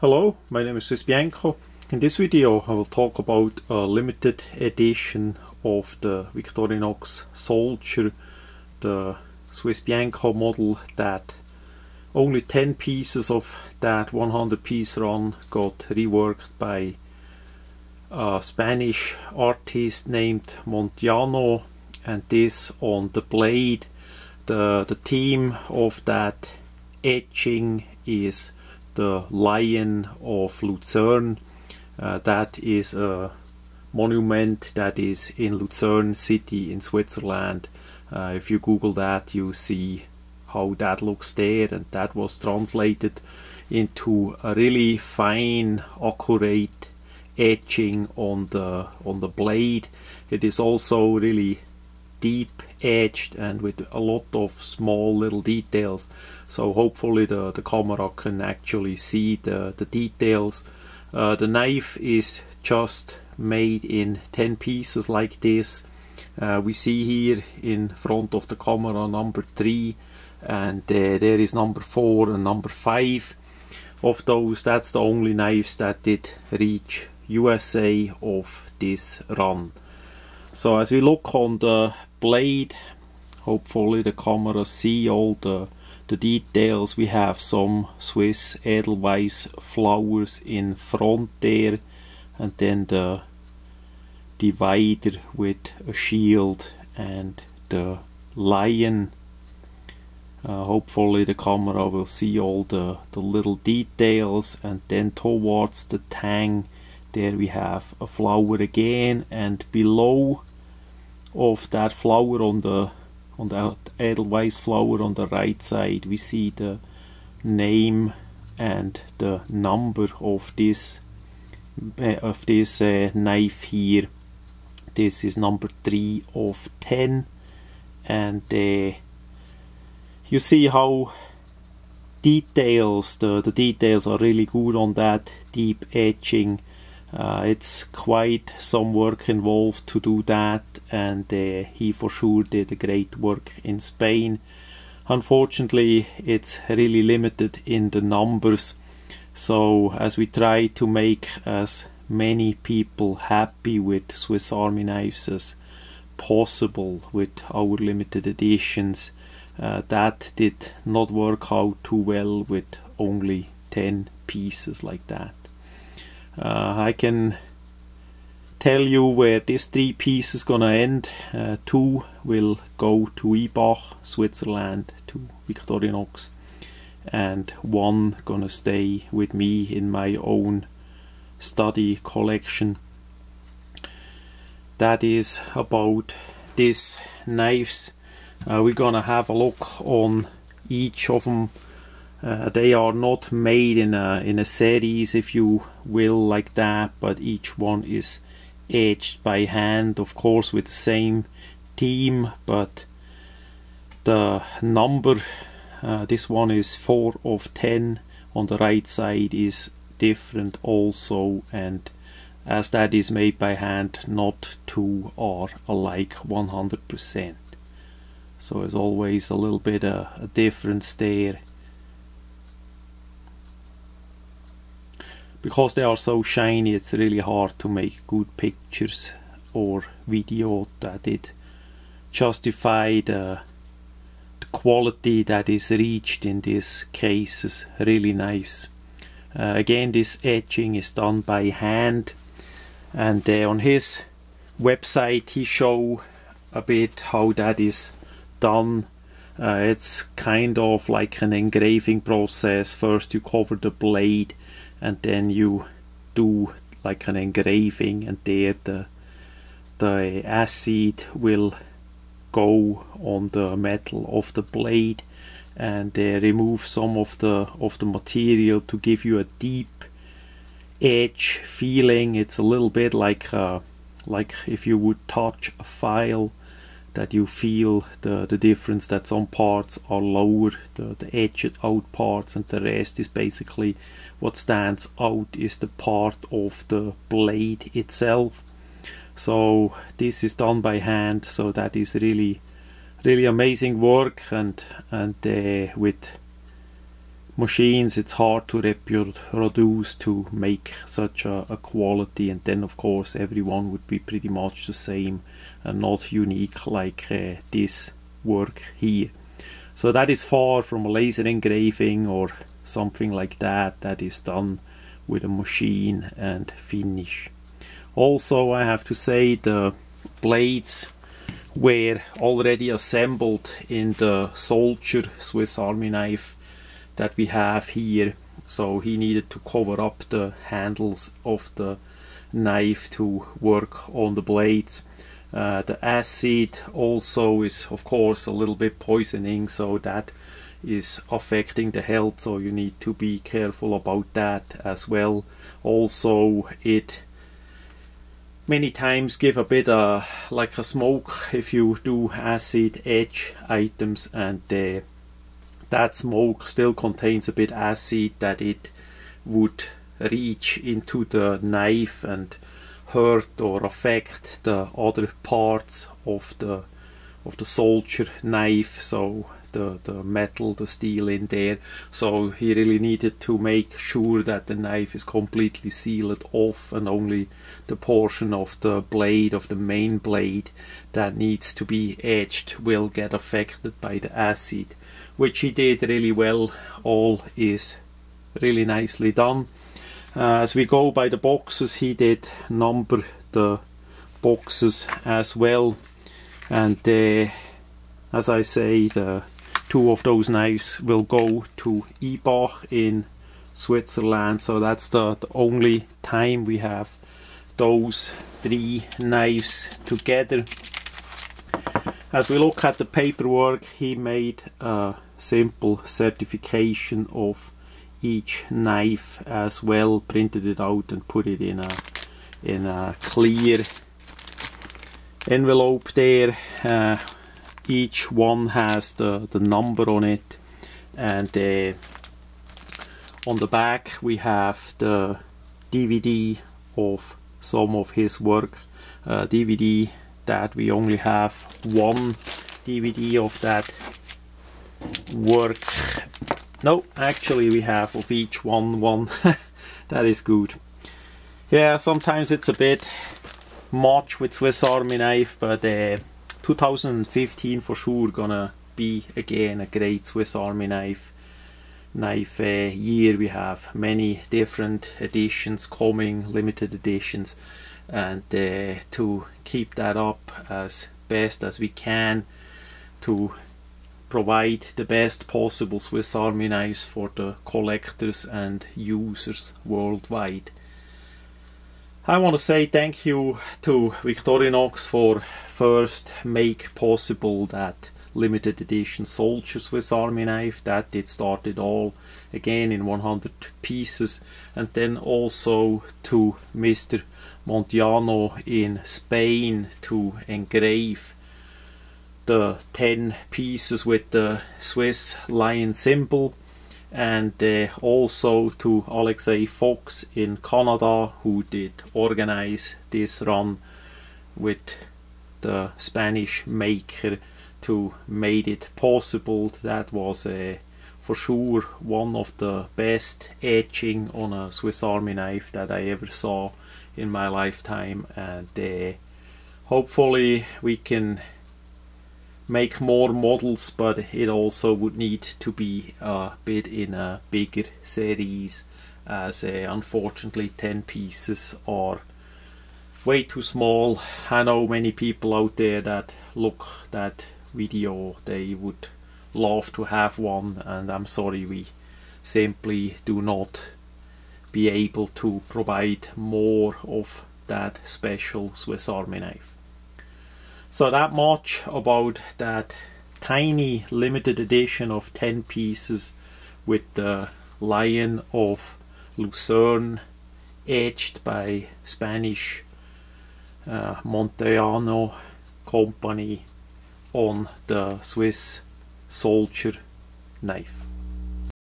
Hello, my name is swissbianco. In this video I will talk about a limited edition of the Victorinox Soldier, the swissbianco model that only 10 pieces of that 100 piece run got reworked by a Spanish artist named Montejano, and this on the blade. The theme of that etching is the Lion of Lucerne. That is a monument that is in Lucerne city in Switzerland. If you Google that, you see how that looks there, and that was translated into a really fine, accurate etching on the blade. It is also really deep etched and with a lot of small little details, so hopefully the camera can actually see the details. The knife is just made in 10 pieces like this. We see here in front of the camera number 3, and there is number 4 and number 5. Of those, that's the only knives that did reach USA of this run. So as we look on the blade, hopefully the camera see all the details. We have some Swiss Edelweiss flowers in front there, and then the divider with a shield and the lion. Hopefully the camera will see all the little details, and then towards the tang there we have a flower again, and below of that flower on the Edelweiss flower on the right side we see the name and the number of this knife here. This is number 3 of 10, and you see how the details are really good on that deep etching. It's quite some work involved to do that, and he for sure did a great work in Spain. Unfortunately, it's really limited in the numbers, so as we try to make as many people happy with Swiss Army knives as possible with our limited editions, that did not work out too well with only 10 pieces like that. I can tell you where this 3 piece is gonna end. 2 will go to Ibach, Switzerland, to Victorinox, and 1 gonna stay with me in my own study collection. That is about these knives. We're gonna have a look on each of them. They are not made in a series, if you will, like that, but each one is etched by hand, of course with the same theme, but the number, this one is 4 of 10 on the right side, is different also, and as that is made by hand, not 2 are alike 100%. So as always a little bit a difference there. Because they are so shiny, it's really hard to make good pictures or video that it justify the quality that is reached in these cases. Really nice. Again, this etching is done by hand, and on his website he show a bit how that is done. It's kind of like an engraving process. First you cover the blade, and then you do like an engraving, and there the acid will go on the metal of the blade, and remove some of the material to give you a deep edge feeling. It's a little bit like if you would touch a file, that you feel the difference, that some parts are lower, the edged out parts, and the rest is basically what stands out is the part of the blade itself. So this is done by hand, so that is really amazing work, and with machines it's hard to reproduce to make such a quality, and then of course everyone would be pretty much the same and not unique like this work here. So that is far from a laser engraving or something like that. That is done with a machine and finish. Also, I have to say the blades were already assembled in the soldier Swiss Army knife that we have here, so he needed to cover up the handles of the knife to work on the blades. The acid also is of course a little bit poisoning, so that is affecting the health, so you need to be careful about that as well. Also, it many times give a bit like a smoke if you do acid edge items, and that smoke still contains a bit acid that it would reach into the knife and hurt or affect the other parts of the soldier knife, so the metal, the steel in there. So he really needed to make sure that the knife is completely sealed off, and only the portion of the blade, of the main blade, that needs to be edged will get affected by the acid, which he did really well. All is really nicely done. As we go by the boxes, he did number the boxes as well, and as I say, the two of those knives will go to Ibach in Switzerland, so that's the only time we have those three knives together. As we look at the paperwork, he made a simple certification of each knife as well, printed it out and put it in a clear envelope there. Each one has the number on it, and on the back we have the DVD of some of his work. DVD that we only have one DVD of that work. No, actually we have of each one. That is good. Yeah, sometimes it's a bit much with Swiss Army knife, but 2015 for sure gonna be again a great Swiss Army knife year. We have many different editions coming, limited editions, and to keep that up as best as we can to provide the best possible Swiss Army knives for the collectors and users worldwide. I want to say thank you to Victorinox for first make possible that limited edition soldier Swiss Army knife, that it started all again in 100 pieces, and then also to Mr. Montejano in Spain to engrave the 10 pieces with the Swiss lion symbol, and also to Alexei Fox in Canada, who did organize this run with the Spanish maker to made it possible. That was for sure one of the best etching on a Swiss Army knife that I ever saw in my lifetime, and hopefully we can make more models, but it also would need to be a bit in a bigger series, as unfortunately 10 pieces are way too small. I know many people out there that look that video, they would love to have one, and I'm sorry, we simply do not be able to provide more of that special Swiss Army knife. So that much about that tiny limited edition of 10 pieces with the Lion of Lucerne etched by Spanish Montejano company on the Swiss soldier knife.